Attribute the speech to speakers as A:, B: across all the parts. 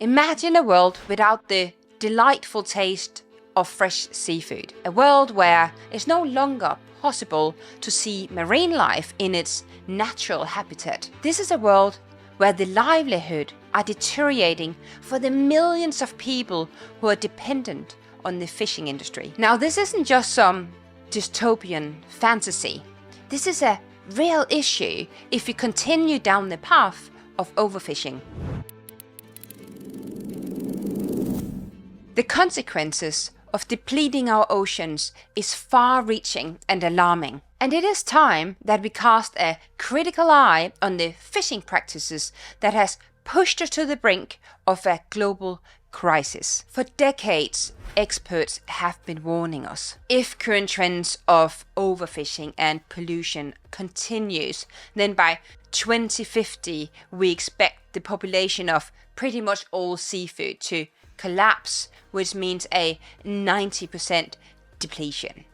A: Imagine a world without the delightful taste of fresh seafood. A world where it's no longer possible to see marine life in its natural habitat. This is a world where the livelihood are deteriorating for the millions of people who are dependent on the fishing industry. Now, this isn't just some dystopian fantasy. This is a real issue if we continue down the path of overfishing. The consequences of depleting our oceans is far-reaching and alarming. And it is time that we cast a critical eye on the fishing practices that has pushed us to the brink of a global crisis. For decades, experts have been warning us. If current trends of overfishing and pollution continues, then by 2050 we expect the population of pretty much all seafood to collapse, which means a 90% depletion.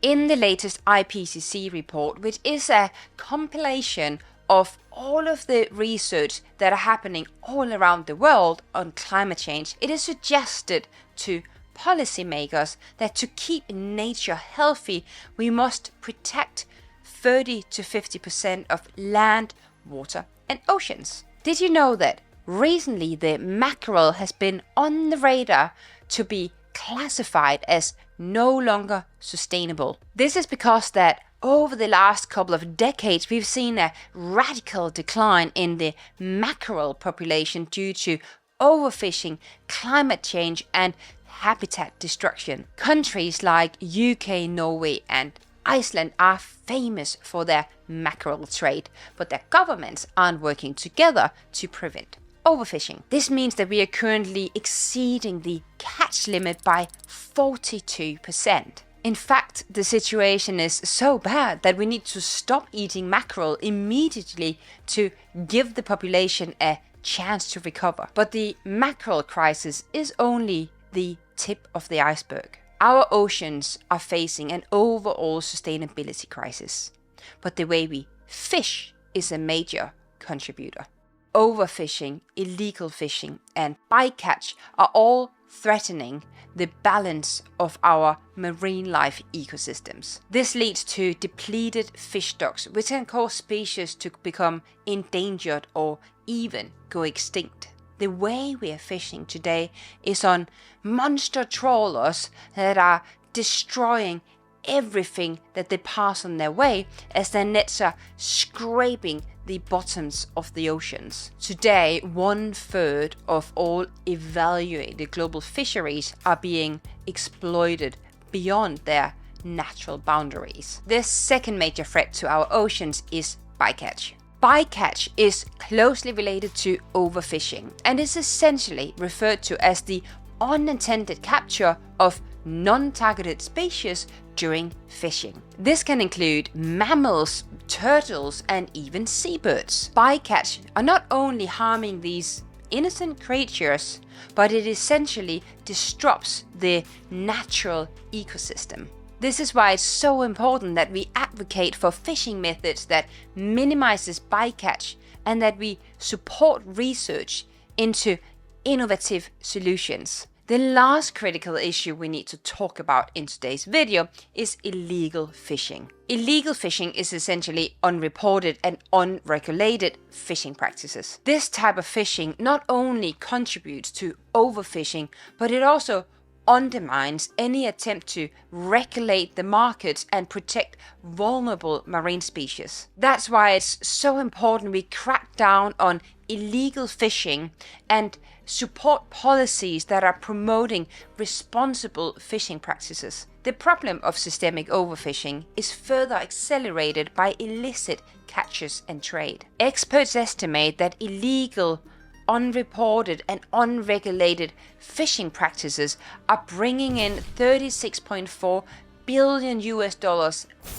A: In the latest IPCC report, which is a compilation of all of the research that are happening all around the world on climate change, it is suggested to policymakers that to keep nature healthy, we must protect 30 to 50% of land, water, and oceans. Did you know that recently the mackerel has been on the radar to be classified as no longer sustainable? This is because that over the last couple of decades we've seen a radical decline in the mackerel population due to overfishing, climate change and habitat destruction. Countries like UK, Norway and Iceland are famous for their mackerel trade, but their governments aren't working together to prevent overfishing. This means that we are currently exceeding the catch limit by 42%. In fact, the situation is so bad that we need to stop eating mackerel immediately to give the population a chance to recover. But the mackerel crisis is only the tip of the iceberg. Our oceans are facing an overall sustainability crisis, but the way we fish is a major contributor. Overfishing, illegal fishing and bycatch are all threatening the balance of our marine life ecosystems. This leads to depleted fish stocks, which can cause species to become endangered or even go extinct. The way we are fishing today is on monster trawlers that are destroying everything that they pass on their way as their nets are scraping the bottoms of the oceans. Today, 1/3 of all evaluated global fisheries are being exploited beyond their natural boundaries. The second major threat to our oceans is bycatch. Bycatch is closely related to overfishing and is essentially referred to as the unintended capture of non-targeted species during fishing. This can include mammals, turtles, and even seabirds. Bycatch are not only harming these innocent creatures, but it essentially disrupts the natural ecosystem. This is why it's so important that we advocate for fishing methods that minimizes bycatch and that we support research into innovative solutions. The last critical issue we need to talk about in today's video is illegal fishing. Illegal fishing is essentially unreported and unregulated fishing practices. This type of fishing not only contributes to overfishing, but it also undermines any attempt to regulate the markets and protect vulnerable marine species. That's why it's so important we crack down on illegal fishing and support policies that are promoting responsible fishing practices. The problem of systemic overfishing is further accelerated by illicit catches and trade. Experts estimate that illegal, unreported and unregulated fishing practices are bringing in $36.4 billion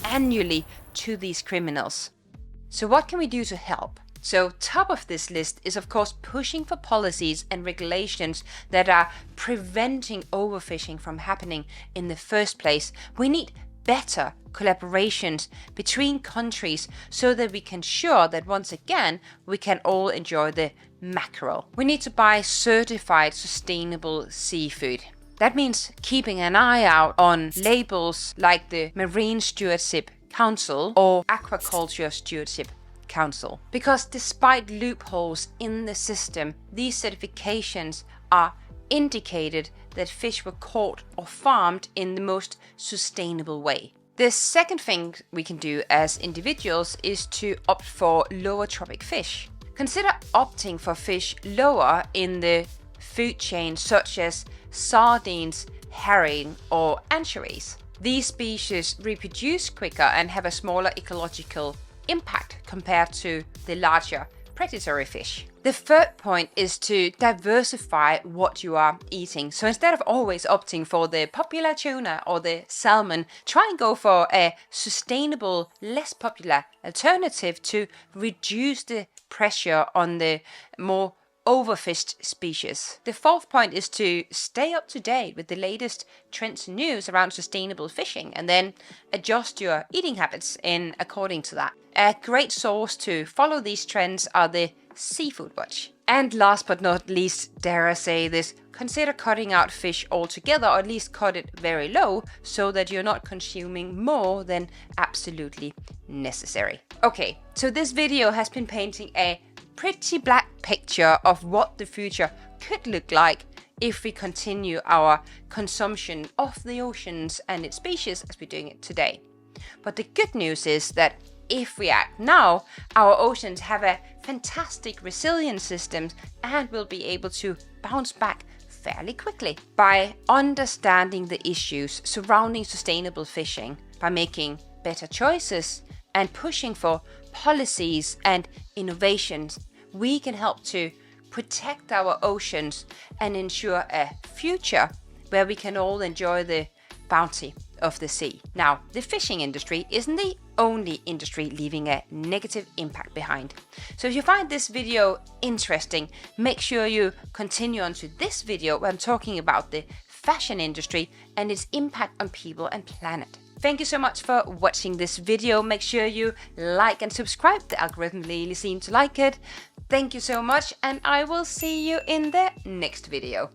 A: annually to these criminals. So what can we do to help? So top of this list is of course pushing for policies and regulations that are preventing overfishing from happening in the first place. We need better collaborations between countries so that we can ensure that once again we can all enjoy the mackerel. We need to buy certified sustainable seafood. That means keeping an eye out on labels like the Marine Stewardship Council or Aquaculture Stewardship Council. Because despite loopholes in the system, these certifications are indicated that fish were caught or farmed in the most sustainable way. The second thing we can do as individuals is to opt for lower trophic fish. Consider opting for fish lower in the food chain, such as sardines, herring, or anchovies. These species reproduce quicker and have a smaller ecological impact compared to the larger predatory fish. The third point is to diversify what you are eating. So instead of always opting for the popular tuna or the salmon, try and go for a sustainable, less popular alternative to reduce the pressure on the more overfished species. The fourth point is to stay up to date with the latest trends and news around sustainable fishing and then adjust your eating habits in according to that. A great source to follow these trends are the Seafood Watch. And last but not least, dare I say this, consider cutting out fish altogether, or at least cut it very low so that you're not consuming more than absolutely necessary. Okay, so this video has been painting a pretty black picture of what the future could look like if we continue our consumption of the oceans and its species as we're doing it today. But the good news is that if we act now, our oceans have a fantastic resilience system and will be able to bounce back fairly quickly. By understanding the issues surrounding sustainable fishing, by making better choices and pushing for policies and innovations, we can help to protect our oceans and ensure a future where we can all enjoy the bounty of the sea. Now, the fishing industry isn't the only industry leaving a negative impact behind. So if you find this video interesting, make sure you continue on to this video where I'm talking about the fashion industry and its impact on people and planet. Thank you so much for watching this video. Make sure you like and subscribe. The algorithm really seems to like it. Thank you so much, and I will see you in the next video.